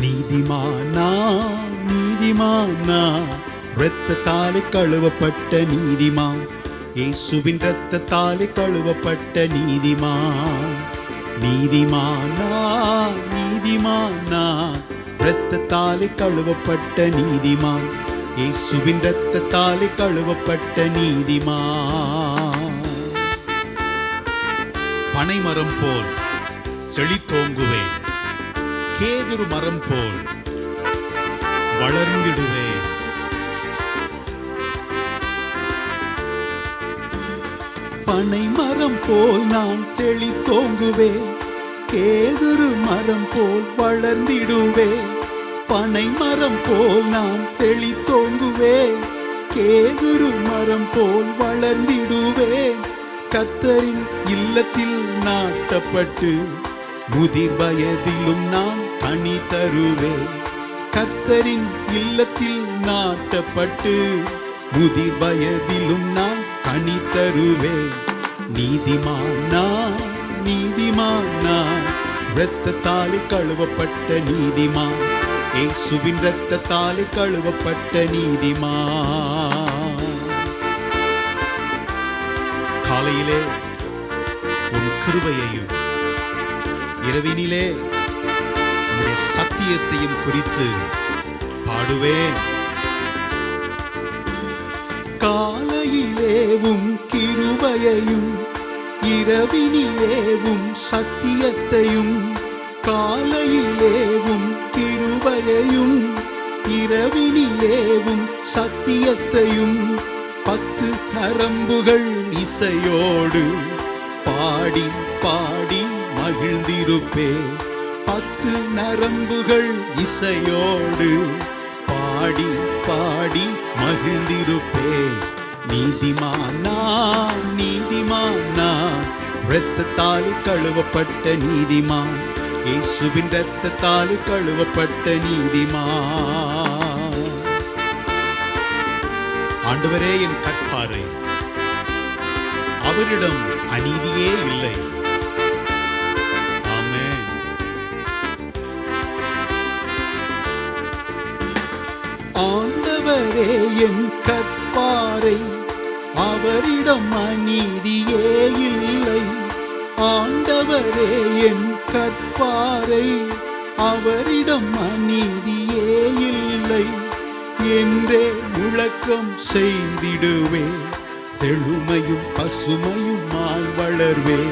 நீதிமானா நீதிமானா இரத்தத்தாலே கழுவப்பட்ட நீதிமான், இயேசுவின் இரத்தத்தாலே கழுவப்பட்ட நீதிமான். நீதிமானா நீதிமானா இரத்தத்தாலே கழுவப்பட்ட நீதிமான், இயேசுவின் இரத்தத்தாலே கழுவப்பட்ட நீதிமான். பனைமரம் போல் செழித்தோங்குவேன், கேதுரு மரம் போல் வளர்ந்திடுவேன். பனை மரம் போல் நான் செழித்தோங்குவேன், கேதுரு மரம் போல் வளர்ந்திடுவேன். பனை மரம் போல் நான் செழித்தோங்குவேன், கேதுரு மரம் போல் வளர்ந்திடுவேன். கர்த்தரின் இல்லத்தில் நாட்டப்பட்டு முதிர் வயதிலும் நான் கனி தருவேன். கர்த்தரின் இல்லத்தில் நாட்டப்பட்டு முதிர் வயதிலும் நான் கனி தருவேன். நீதிமானா நீதிமானா இரத்தத்தாலே கழுவப்பட்ட நீதிமான், இயேசுவின் இரத்தத்தாலே கழுவப்பட்ட நீதிமான். காலையிலே உன் கிருபையையும் இரவினிலே உன்னுடைய சத்தியத்தையும் குறித்து பாடுவேன். காலையிலேவும் கிருபையையும் இரவினிலேவும் சத்தியத்தையும், காலையிலேவும் கிருபையையும் இரவினிலேவும் சத்தியத்தையும் 10 நரம்புகள் இசையோடு பாடி பாடி மகிழ்ந்திருப்பே. 10 நரம்புகள் இசையோடு பாடி பாடி மகிழ்ந்திருப்பே. நீதிமானா நீதிமானா இரத்தத்தாலே கழுவப்பட்ட நீதிமான், இயேசுவின் இரத்தத்தாலே கழுவப்பட்ட நீதிமான். ஆண்டவரே என் கற்பாரை, அவரிடம் அநீதியே இல்லை. ஆமென். ஆண்டவரே என் கற்பாரை, அவரிடம் அநீதியே இல்லை. ஆண்டவரே என் கற்பாரை, அவரிடம் அநீதியே இல்லை என்றே முழக்கம் செய்திடுவே. செழுமையும் பசுமையுமாய் வளர்வே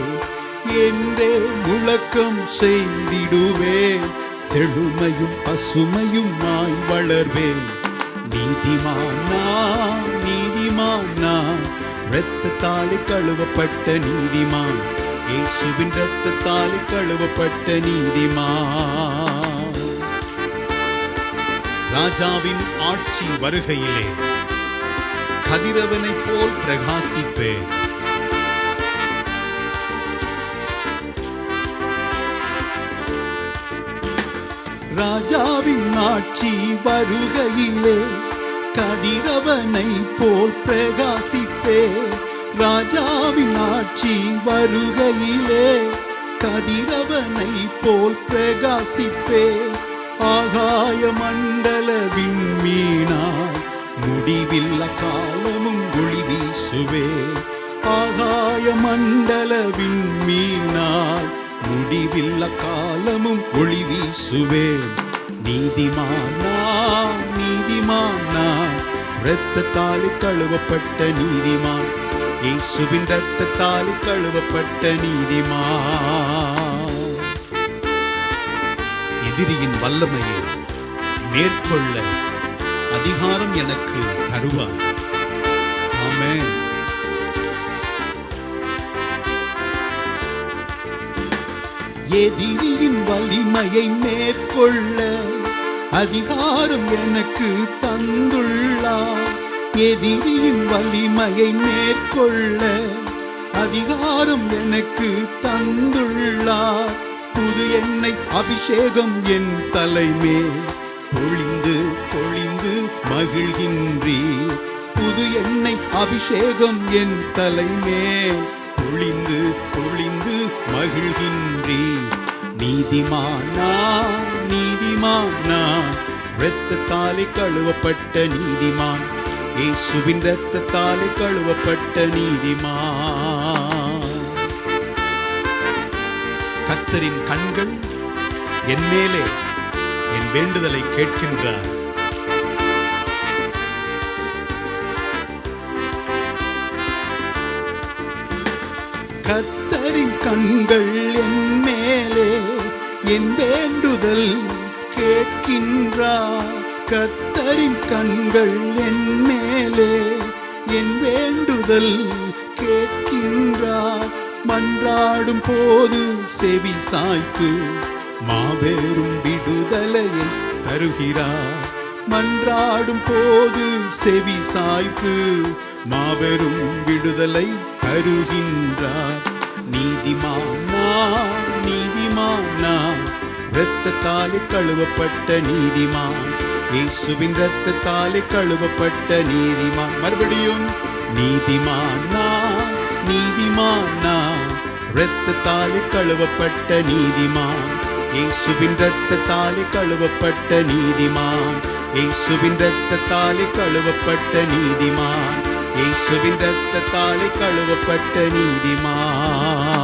என்றே முழக்கம் செய்திடுவே. செழுமையும் பசுமையுமாய் வளர்வே. நீதிமானா நீதிமானா இரத்தத்தாலே கழுவப்பட்ட நீதிமான், இயேசுவின் இரத்தத்தாலே கழுவப்பட்ட நீதிமான். ராஜாவின் ஆட்சி வருகையிலே கதிரவனைப் போல் பிரகாசிப்பேன். ராஜாவின் ஆட்சி வருகையிலே கதிரவனை போல் பிரகாசிப்பே. ராஜாவின் ஆட்சி வருகையிலே கதிரவனை போல் பிரகாசிப்பே. ஆகாய மண்டல விண்மீனாய் முடிவில்ல காலமும் ஒளி வீசுவே. ஆகாய மண்டல விண்மீனாய் முடிவில்ல காலமும் ஒளி வீசுவே. நீதிமானா நீதிமானா இரத்தத்தாலே கழுவப்பட்ட நீதிமான், இயேசுவின் இரத்தத்தாலே கழுவப்பட்ட நீதிமான். எதிரியின் வல்லமையை மேற்கொள்ள அதிகாரம் எனக்கு தருவார். ஆமென். எதிரியின் வலிமையை மேற்கொள்ள அதிகாரம் எனக்கு தந்துள்ளார். எதிரியின் வலிமையை மேற்கொள்ள அதிகாரம் எனக்கு தந்துள்ளார். புது எண்ணெய் அபிஷேகம் என் தலைமேல் பொழிந்து பொழிந்து மகிழ்கின்றீர். புது எண்ணெய் அபிஷேகம் என் தலைமேல் பொழிந்து பொழிந்து மகிழ்கின்றீர். நீதிமானா நீதிமான் நான், இரத்தத்தாலே கழுவப்பட்ட நீதிமான், இயேசுவின் இரத்தத்தாலே கழுவப்பட்ட நீதிமான். கர்த்தரின் கண்கள் என் மேலே என் வேண்டுதலை கேட்கின்றார். கர்த்தரின் கண்கள் என் மேலே என் வேண்டுதல் கேட்கின்றார். கர்த்தரின் கண்கள் என் மேலே என் வேண்டுதல் கேட்கின்றார். மன்றாடும் போது செவி சாய்த்து மாபெரும் விடுதலையை தருகிறார். மன்றாடும் போது செவி சாய்த்து மாபெரும் விடுதலை தருகின்றார். நீதிமானா நீதிமானா, இரத்தத்தாலே கழுவப்பட்ட நீதிமான், இயேசுவின் இரத்தத்தாலே கழுவப்பட்ட நீதிமான். மறுபடியும் நீதிமானா நீதிமானா, இரத்தத்தாலே கழுவப்பட்ட நீதிமான், இயேசுவின் இரத்தத்தாலே கழுவப்பட்ட நீதிமான், இயேசுவின் இரத்தத்தாலே கழுவப்பட்ட நீதிமான், இயேசுவின் இரத்தத்தாலே கழுவப்பட்ட நீதிமான்.